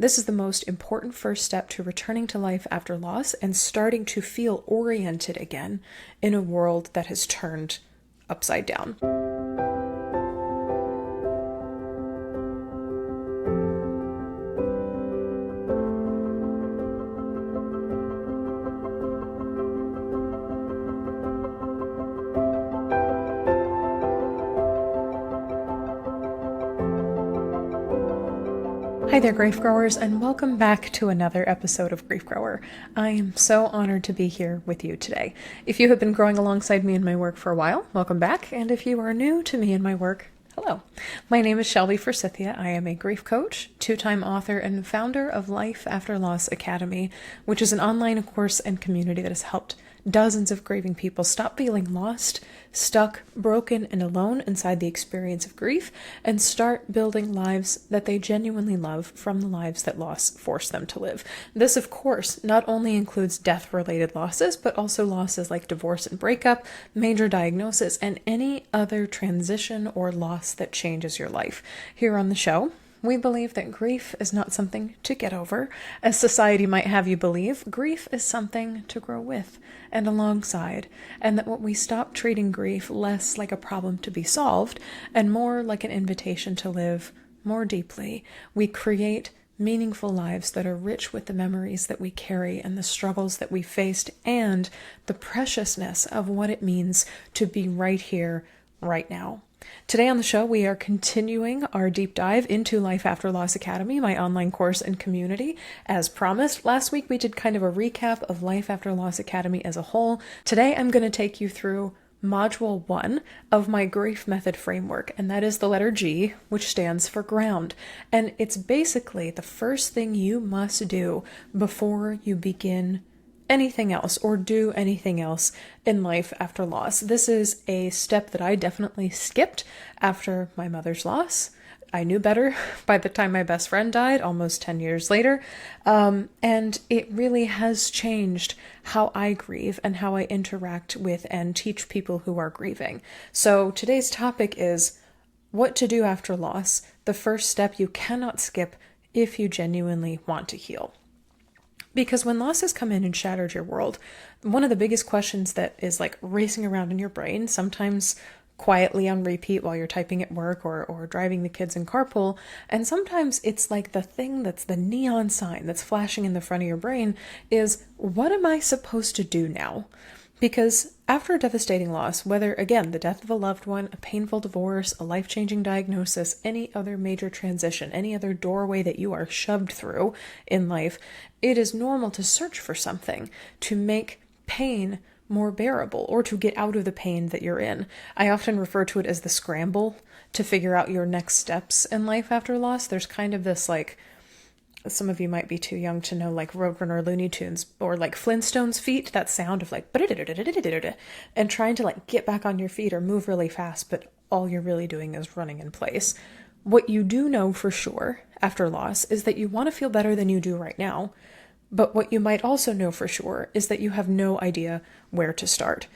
This is the most important first step to returning to life after loss and starting to feel oriented again in a world that has turned upside down. Hi there, Grief Growers, and welcome back to another episode of Grief Grower. I am so honored to be here with you today. If you have been growing alongside me in my work for a while, welcome back, and if you are new to me and my work, hello. My name is Shelby Forsythia. I am a grief coach, two-time author, and founder of Life After Loss Academy, which is an online course and community that has helped dozens of grieving people stop feeling lost, stuck, broken, and alone inside the experience of grief, and start building lives that they genuinely love from the lives that loss forced them to live. This, of course, not only includes death-related losses, but also losses like divorce and breakup, major diagnosis, and any other transition or loss that changes your life. Here on the show, we believe that grief is not something to get over, as society might have you believe. Grief is something to grow with and alongside, and that when we stop treating grief less like a problem to be solved and more like an invitation to live more deeply, we create meaningful lives that are rich with the memories that we carry and the struggles that we faced and the preciousness of what it means to be right here, right now. Today on the show, we are continuing our deep dive into Life After Loss Academy, my online course and community. As promised, last week we did kind of a recap of Life After Loss Academy as a whole. Today I'm going to take you through Module 1 of my grief method framework, and that is the letter G, which stands for ground. And it's basically the first thing you must do before you begin anything else or do anything else in life after loss. This is a step that I definitely skipped after my mother's loss. I knew better by the time my best friend died, almost 10 years later, and it really has changed how I grieve and how I interact with and teach people who are grieving. So today's topic is what to do after loss, the first step you cannot skip if you genuinely want to heal. Because when loss has come in and shattered your world, one of the biggest questions that is like racing around in your brain, sometimes quietly on repeat while you're typing at work or driving the kids in carpool, and sometimes it's like the thing that's the neon sign that's flashing in the front of your brain is, what am I supposed to do now? Because after a devastating loss, whether, again, the death of a loved one, a painful divorce, a life-changing diagnosis, any other major transition, any other doorway that you are shoved through in life, it is normal to search for something to make pain more bearable or to get out of the pain that you're in. I often refer to it as the scramble to figure out your next steps in life after loss. There's kind of this like, some of you might be too young to know like Roadrunner Looney Tunes or like Flintstones feet, that sound of like and trying to like get back on your feet or move really fast, but all you're really doing is running in place. What you do know for sure after loss is that you want to feel better than you do right now, but what you might also know for sure is that you have no idea where to start.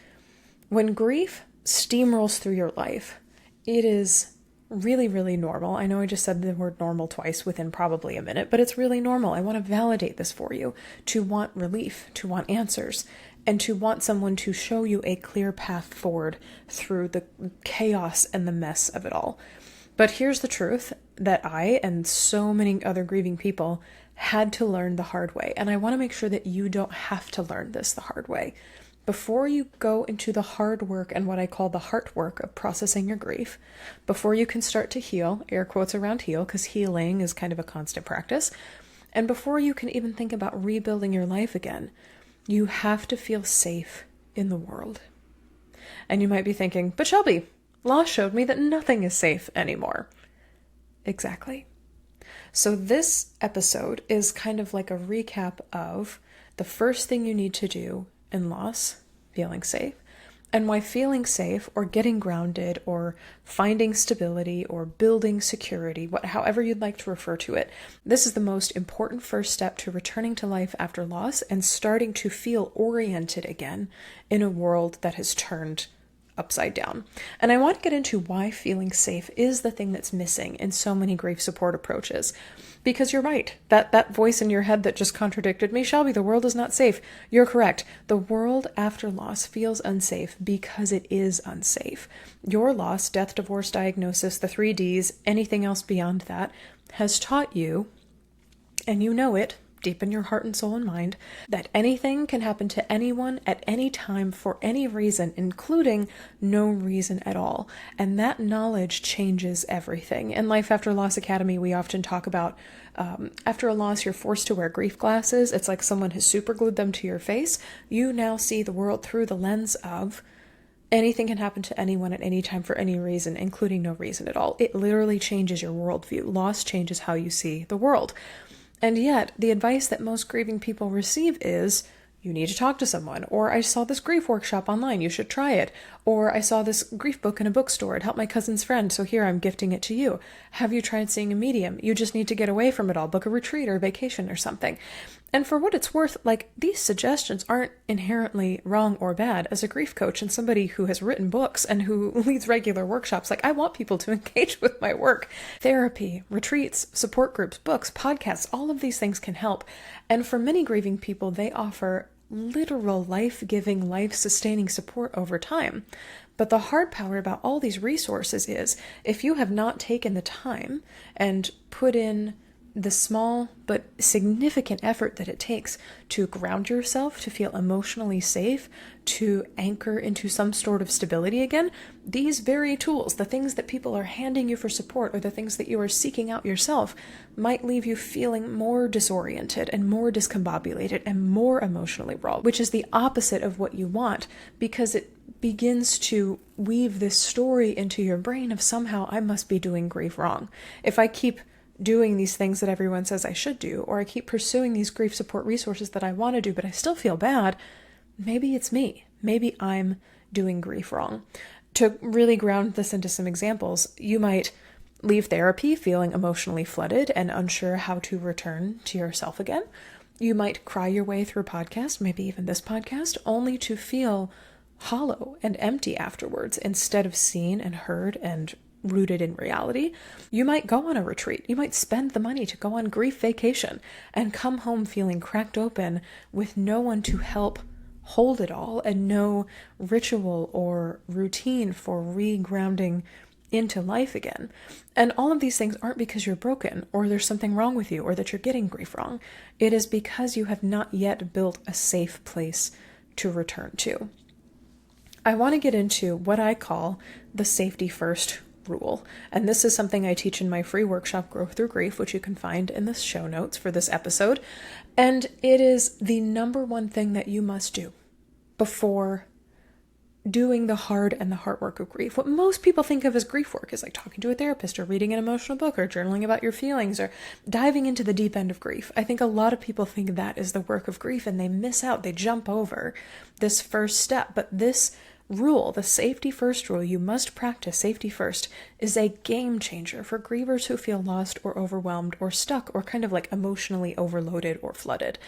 When grief steamrolls through your life, it is really, really normal. I know I just said the word normal twice within probably a minute, but it's really normal. I want to validate this for you, to want relief, to want answers, and to want someone to show you a clear path forward through the chaos and the mess of it all. But here's the truth that I and so many other grieving people had to learn the hard way, and I want to make sure that you don't have to learn this the hard way. Before you go into the hard work and what I call the heart work of processing your grief, before you can start to heal, air quotes around heal, because healing is kind of a constant practice, and before you can even think about rebuilding your life again, you have to feel safe in the world. And you might be thinking, but Shelby, loss showed me that nothing is safe anymore. Exactly. So this episode is kind of like a recap of the first thing you need to do in loss, feeling safe, and why feeling safe or getting grounded or finding stability or building security, however you'd like to refer to it, this is the most important first step to returning to life after loss and starting to feel oriented again in a world that has turned upside down. And I want to get into why feeling safe is the thing that's missing in so many grief support approaches. Because you're right, that voice in your head that just contradicted me, Shelby, the world is not safe. You're correct. The world after loss feels unsafe because it is unsafe. Your loss, death, divorce, diagnosis, the 3Ds, anything else beyond that, has taught you, and you know it, deep in your heart and soul and mind, that anything can happen to anyone at any time for any reason, including no reason at all. And that knowledge changes everything. In Life After Loss Academy, we often talk about after a loss, you're forced to wear grief glasses. It's like someone has superglued them to your face. You now see the world through the lens of anything can happen to anyone at any time for any reason, including no reason at all. It literally changes your worldview. Loss changes how you see the world. And yet, the advice that most grieving people receive is, you need to talk to someone, or I saw this grief workshop online, you should try it, or I saw this grief book in a bookstore, it helped my cousin's friend, so here I'm gifting it to you. Have you tried seeing a medium? You just need to get away from it all, book a retreat or a vacation or something. And for what it's worth, these suggestions aren't inherently wrong or bad. As a grief coach and somebody who has written books and who leads regular workshops, I want people to engage with my work. Therapy, retreats, support groups, books, podcasts, all of these things can help. And for many grieving people, they offer literal life-giving, life-sustaining support over time. But the hard part about all these resources is, if you have not taken the time and put in the small but significant effort that it takes to ground yourself, to feel emotionally safe, to anchor into some sort of stability again, these very tools, the things that people are handing you for support or the things that you are seeking out yourself, might leave you feeling more disoriented and more discombobulated and more emotionally raw, which is the opposite of what you want, because it begins to weave this story into your brain of somehow I must be doing grief wrong. If I keep doing these things that everyone says I should do, or I keep pursuing these grief support resources that I want to do, but I still feel bad, maybe it's me. Maybe I'm doing grief wrong. To really ground this into some examples, you might leave therapy feeling emotionally flooded and unsure how to return to yourself again. You might cry your way through a podcast, maybe even this podcast, only to feel hollow and empty afterwards instead of seen and heard and rooted in reality. You might go on a retreat. You might spend the money to go on grief vacation and come home feeling cracked open with no one to help hold it all and no ritual or routine for regrounding into life again. And all of these things aren't because you're broken or there's something wrong with you or that you're getting grief wrong. It is because you have not yet built a safe place to return to. I want to get into what I call the safety first rule. And this is something I teach in my free workshop, Grow Through Grief, which you can find in the show notes for this episode. And it is the number one thing that you must do before doing the hard and the hard work of grief. What most people think of as grief work is like talking to a therapist or reading an emotional book or journaling about your feelings or diving into the deep end of grief. I think a lot of people think that is the work of grief and they miss out. They jump over this first step. But this rule, the safety first rule, you must practice safety first, is a game changer for grievers who feel lost or overwhelmed or stuck or kind of emotionally overloaded or flooded.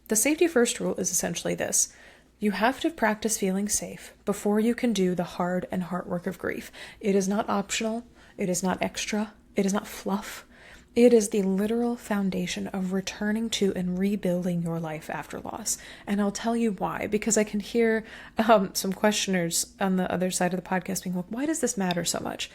The safety first rule is essentially this. You have to practice feeling safe before you can do the hard and hard work of grief. It is not optional. It is not extra. It is not fluff. It is the literal foundation of returning to and rebuilding your life after loss. And I'll tell you why, because I can hear some questioners on the other side of the podcast being like, why does this matter so much?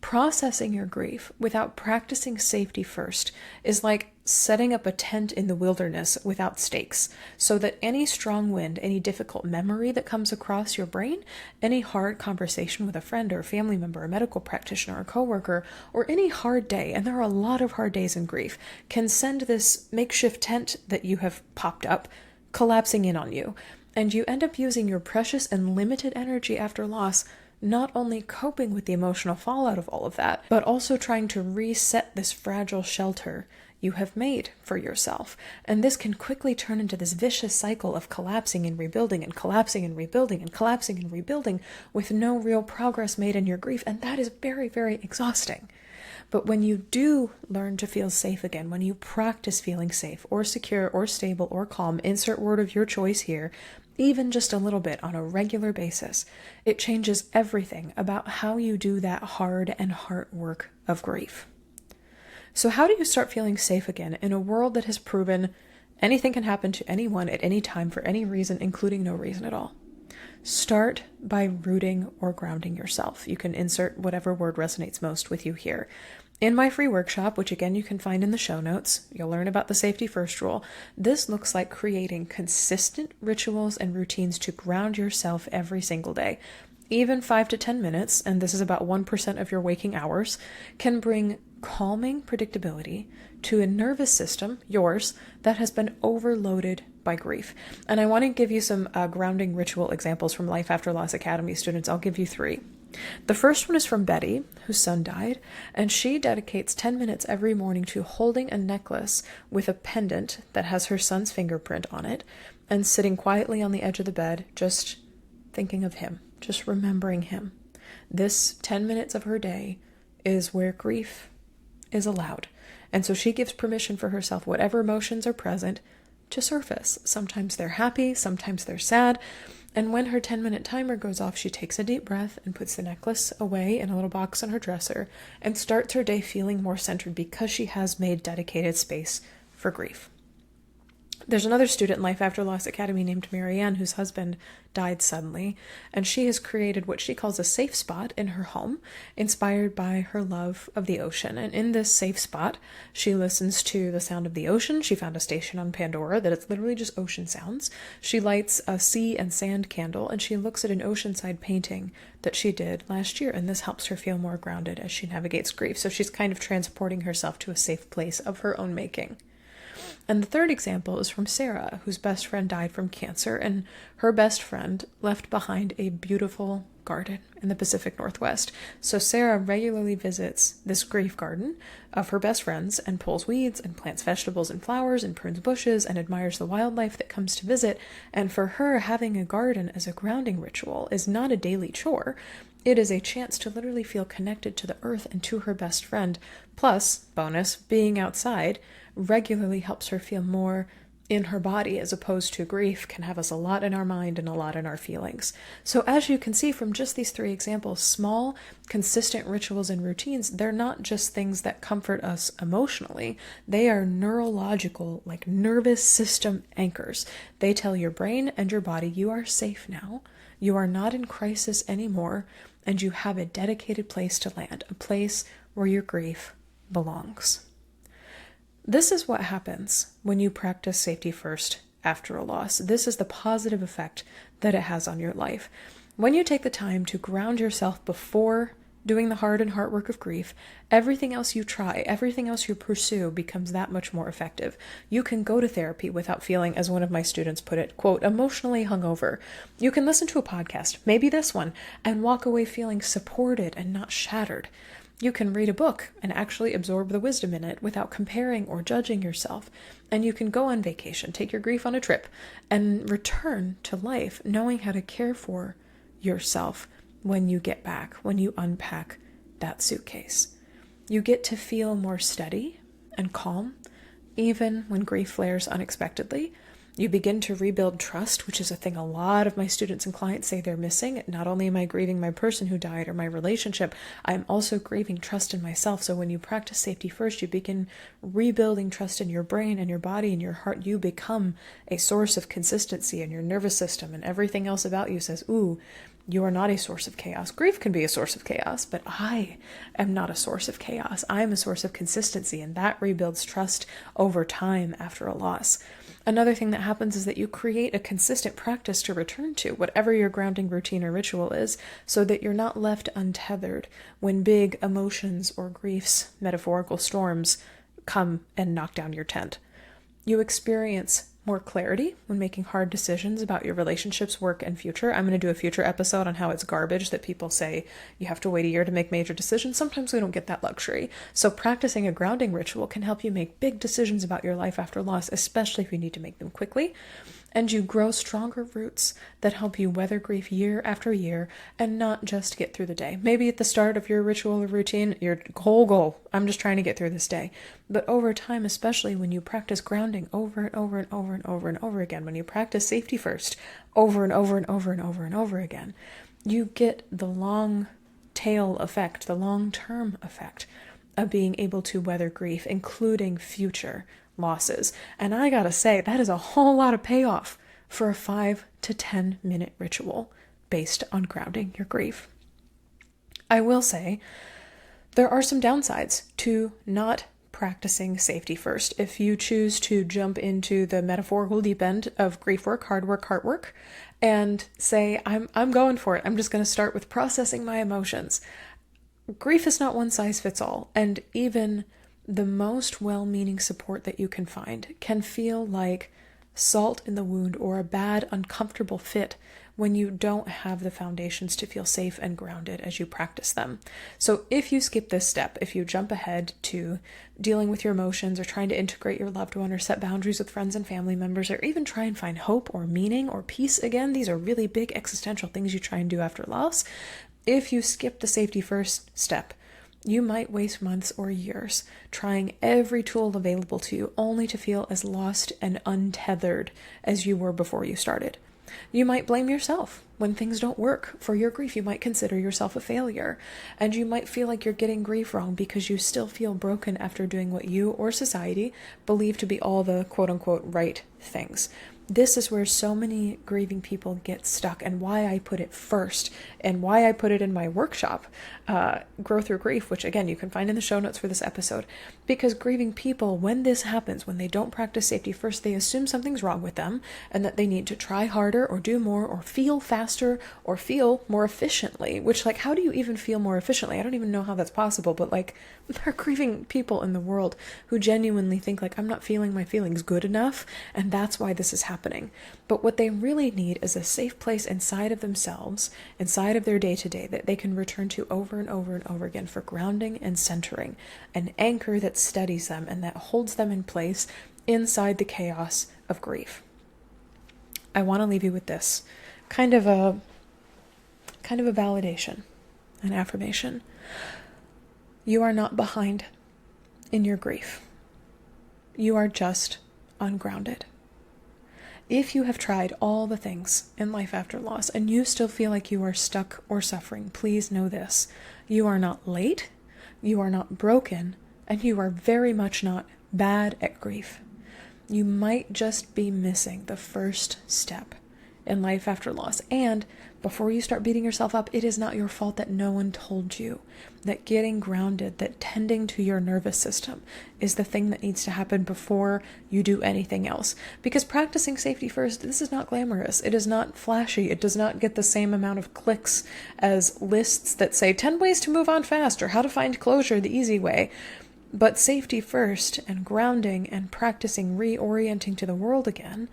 Processing your grief without practicing safety first is like setting up a tent in the wilderness without stakes, so that any strong wind, any difficult memory that comes across your brain, any hard conversation with a friend or a family member, a medical practitioner, a coworker, or any hard day, and there are a lot of hard days in grief, can send this makeshift tent that you have popped up collapsing in on you. And you end up using your precious and limited energy after loss not only coping with the emotional fallout of all of that, but also trying to reset this fragile shelter you have made for yourself. And this can quickly turn into this vicious cycle of collapsing and rebuilding and collapsing and rebuilding and collapsing and rebuilding with no real progress made in your grief. And that is very, very exhausting. But when you do learn to feel safe again, when you practice feeling safe or secure or stable or calm, insert word of your choice here, even just a little bit on a regular basis, it changes everything about how you do that hard and hard work of grief. So how do you start feeling safe again in a world that has proven anything can happen to anyone at any time for any reason, including no reason at all? Start by rooting or grounding yourself. You can insert whatever word resonates most with you here. In my free workshop, which again you can find in the show notes, you'll learn about the safety first rule. This looks like creating consistent rituals and routines to ground yourself every single day. Even 5 to 10 minutes, and this is about 1% of your waking hours, can bring calming predictability to a nervous system, yours, that has been overloaded by grief. And I want to give you some grounding ritual examples from Life After Loss Academy students. I'll give you 3. The first one is from Betty, whose son died, and she dedicates 10 minutes every morning to holding a necklace with a pendant that has her son's fingerprint on it, and sitting quietly on the edge of the bed, just thinking of him, just remembering him. This 10 minutes of her day is where grief is allowed. And so she gives permission for herself, whatever emotions are present, to surface. Sometimes they're happy, sometimes they're sad. And when her 10-minute timer goes off, she takes a deep breath and puts the necklace away in a little box on her dresser and starts her day feeling more centered because she has made dedicated space for grief. There's another student in Life After Loss Academy named Marianne whose husband died suddenly, and she has created what she calls a safe spot in her home, inspired by her love of the ocean. And in this safe spot, she listens to the sound of the ocean. She found a station on Pandora that it's literally just ocean sounds. She lights a sea and sand candle, and she looks at an oceanside painting that she did last year, and this helps her feel more grounded as she navigates grief. So she's kind of transporting herself to a safe place of her own making. And the third example is from Sarah, whose best friend died from cancer, and her best friend left behind a beautiful garden in the Pacific Northwest. So Sarah regularly visits this grief garden of her best friend's and pulls weeds and plants vegetables and flowers and prunes bushes and admires the wildlife that comes to visit. And for her, having a garden as a grounding ritual is not a daily chore. It is a chance to literally feel connected to the earth and to her best friend. Plus, bonus, being outside regularly helps her feel more in her body, as opposed to grief can have us a lot in our mind and a lot in our feelings. So as you can see from just these 3 examples, small, consistent rituals and routines, they're not just things that comfort us emotionally. They are neurological, like nervous system anchors. They tell your brain and your body you are safe now, you are not in crisis anymore, and you have a dedicated place to land, a place where your grief belongs. This is what happens when you practice safety first after a loss. This is the positive effect that it has on your life. When you take the time to ground yourself before doing the hard and hard work of grief, everything else you try, everything else you pursue becomes that much more effective. You can go to therapy without feeling, as one of my students put it, quote, emotionally hungover. You can listen to a podcast, maybe this one, and walk away feeling supported and not shattered. You can read a book and actually absorb the wisdom in it without comparing or judging yourself. And you can go on vacation, take your grief on a trip, and return to life knowing how to care for yourself when you get back, when you unpack that suitcase. You get to feel more steady and calm, even when grief flares unexpectedly. You begin to rebuild trust, which is a thing a lot of my students and clients say they're missing. Not only am I grieving my person who died or my relationship, I'm also grieving trust in myself. So when you practice safety first, you begin rebuilding trust in your brain and your body and your heart. You become a source of consistency in your nervous system, and everything else about you says, ooh, you are not a source of chaos. Grief can be a source of chaos, but I am not a source of chaos. I am a source of consistency, and that rebuilds trust over time after a loss. Another thing that happens is that you create a consistent practice to return to, whatever your grounding routine or ritual is, so that you're not left untethered when big emotions or grief's metaphorical storms come and knock down your tent. You experience more clarity when making hard decisions about your relationships, work, and future. I'm going to do a future episode on how it's garbage that people say you have to wait a year to make major decisions. Sometimes we don't get that luxury. So practicing a grounding ritual can help you make big decisions about your life after loss, especially if you need to make them quickly. And you grow stronger roots that help you weather grief year after year and not just get through the day. Maybe at the start of your ritual or routine, your whole goal, I'm just trying to get through this day. But over time, especially when you practice grounding over and over and over over and over and over again, when you practice safety first over and over and over and over and over again, you get the long tail effect, the long-term effect of being able to weather grief, including future losses. And I gotta say, that is a whole lot of payoff for a 5 to 10 minute ritual based on grounding your grief. I will say there are some downsides to not practicing safety first. If you choose to jump into the metaphorical deep end of grief work, hard work, heart work, and say, I'm going for it. I'm just going to start with processing my emotions. Grief is not one size fits all. And even the most well-meaning support that you can find can feel like salt in the wound or a bad, uncomfortable fit when you don't have the foundations to feel safe and grounded as you practice them. So if you skip this step, if you jump ahead to dealing with your emotions or trying to integrate your loved one or set boundaries with friends and family members, or even try and find hope or meaning or peace again, these are really big existential things you try and do after loss. If you skip the safety first step, you might waste months or years trying every tool available to you only to feel as lost and untethered as you were before you started. You might blame yourself when things don't work for your grief. You might consider yourself a failure, and you might feel like you're getting grief wrong because you still feel broken after doing what you or society believe to be all the quote-unquote right things. This is where so many grieving people get stuck, and why I put it first, and why I put it in my workshop, Grow Through Grief, which again you can find in the show notes for this episode. Because grieving people, when this happens, when they don't practice safety first, they assume something's wrong with them and that they need to try harder or do more or feel faster or feel more efficiently. Which, like, how do you even feel more efficiently? I don't even know how that's possible, but like, there are grieving people in the world who genuinely think like, I'm not feeling my feelings good enough, and that's why this is happening. But what they really need is a safe place inside of themselves, inside of their day-to-day, that they can return to over and over and over again for grounding and centering, an anchor that steadies them and that holds them in place inside the chaos of grief. I want to leave you with this kind of a validation, an affirmation. You are not behind in your grief. You are just ungrounded. If you have tried all the things in life after loss and you still feel like you are stuck or suffering, please know this. You are not late, you are not broken, and you are very much not bad at grief. You might just be missing the first step in life after loss. And before you start beating yourself up, it is not your fault that no one told you that getting grounded, that tending to your nervous system is the thing that needs to happen before you do anything else. Because practicing safety first, this is not glamorous. It is not flashy. It does not get the same amount of clicks as lists that say 10 ways to move on fast or how to find closure the easy way. But safety first and grounding and practicing reorienting to the world again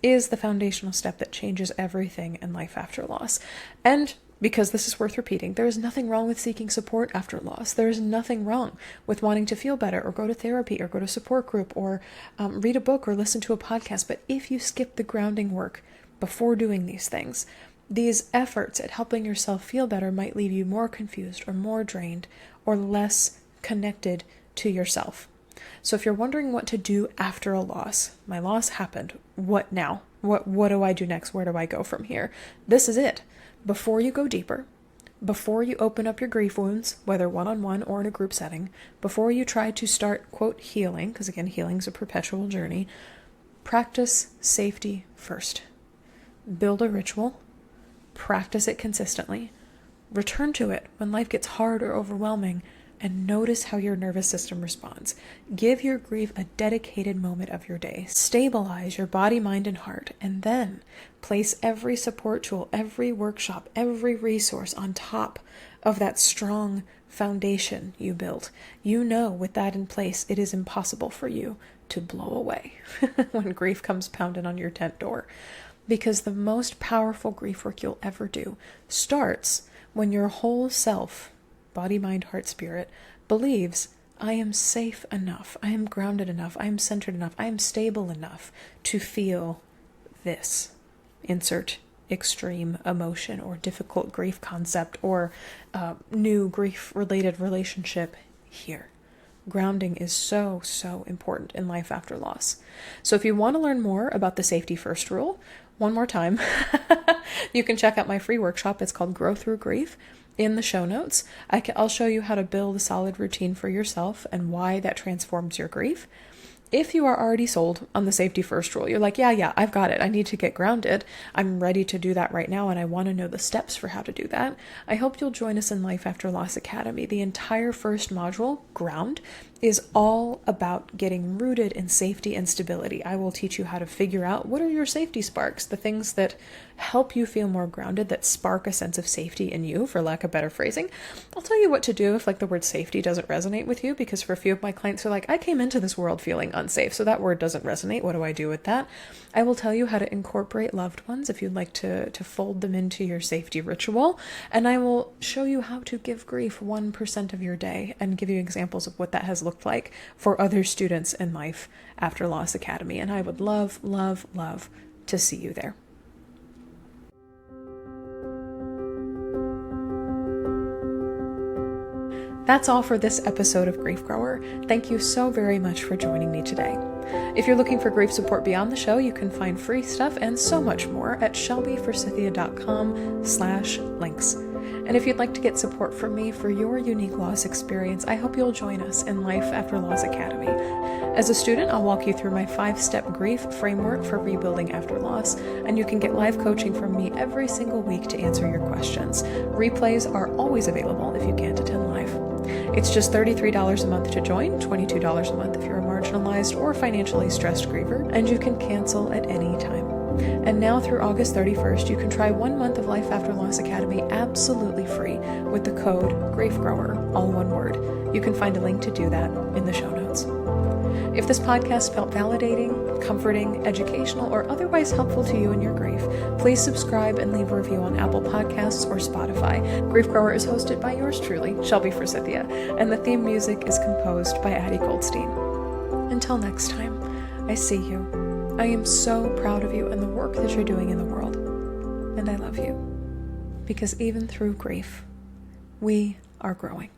is the foundational step that changes everything in life after loss. And because this is worth repeating, there is nothing wrong with seeking support after loss. There is nothing wrong with wanting to feel better or go to therapy or go to support group or read a book or listen to a podcast. But if you skip the grounding work before doing these things, these efforts at helping yourself feel better might leave you more confused or more drained or less connected to yourself. So if you're wondering what to do after a loss, my loss happened, what now? What do I do next? Where do I go from here? This is it. Before you go deeper, before you open up your grief wounds, whether one-on-one or in a group setting, before you try to start, quote, healing, because again, healing is a perpetual journey, practice safety first. Build a ritual, practice it consistently, return to it when life gets hard or overwhelming, and notice how your nervous system responds. Give your grief a dedicated moment of your day. Stabilize your body, mind, and heart, and then place every support tool, every workshop, every resource on top of that strong foundation you built. You know, with that in place, it is impossible for you to blow away when grief comes pounding on your tent door. Because the most powerful grief work you'll ever do starts when your whole self, body, mind, heart, spirit, believes I am safe enough, I am grounded enough, I am centered enough, I am stable enough to feel this. Insert extreme emotion or difficult grief concept or new grief-related relationship here. grounding is so, so important in life after loss. So if you want to learn more about the safety first rule, one more time, you can check out my free workshop. It's called Grow Through Grief. In the show notes, I'll show you how to build a solid routine for yourself and why that transforms your grief. If you are already sold on the safety first rule, you're like, yeah, I've got it. I need to get grounded. I'm ready to do that right now, and I want to know the steps for how to do that. I hope you'll join us in Life After Loss Academy. The entire first module, Ground, is all about getting rooted in safety and stability. I will teach you how to figure out what are your safety sparks, the things that help you feel more grounded, that spark a sense of safety in you, for lack of better phrasing. I'll tell you what to do if the word safety doesn't resonate with you, because for a few of my clients who are like, I came into this world feeling unsafe, so that word doesn't resonate. What do I do with that? I will tell you how to incorporate loved ones if you'd like to fold them into your safety ritual, and I will show you how to give grief 1% of your day and give you examples of what that has looked like for other students in Life After Loss Academy. And I would love, love, love to see you there. That's all for this episode of Grief Grower. Thank you so very much for joining me today. If you're looking for grief support beyond the show, you can find free stuff and so much more at shelbyforsythia.com/links. And if you'd like to get support from me for your unique loss experience, I hope you'll join us in Life After Loss Academy. As a student, I'll walk you through my 5-step grief framework for rebuilding after loss, and you can get live coaching from me every single week to answer your questions. Replays are always available if you can't attend live. It's just $33 a month to join, $22 a month if you're a marginalized or financially stressed griever, and you can cancel at any time. And now through August 31st, you can try 1 month of Life After Loss Academy absolutely free with the code GRIEFGROWER, all one word. You can find a link to do that in the show notes. If this podcast felt validating, comforting, educational, or otherwise helpful to you in your grief, please subscribe and leave a review on Apple Podcasts or Spotify. Grief Grower is hosted by yours truly, Shelby Forsythia, and the theme music is composed by Addie Goldstein. Until next time, I see you. I am so proud of you and the work that you're doing in the world. And I love you. Because even through grief, we are growing.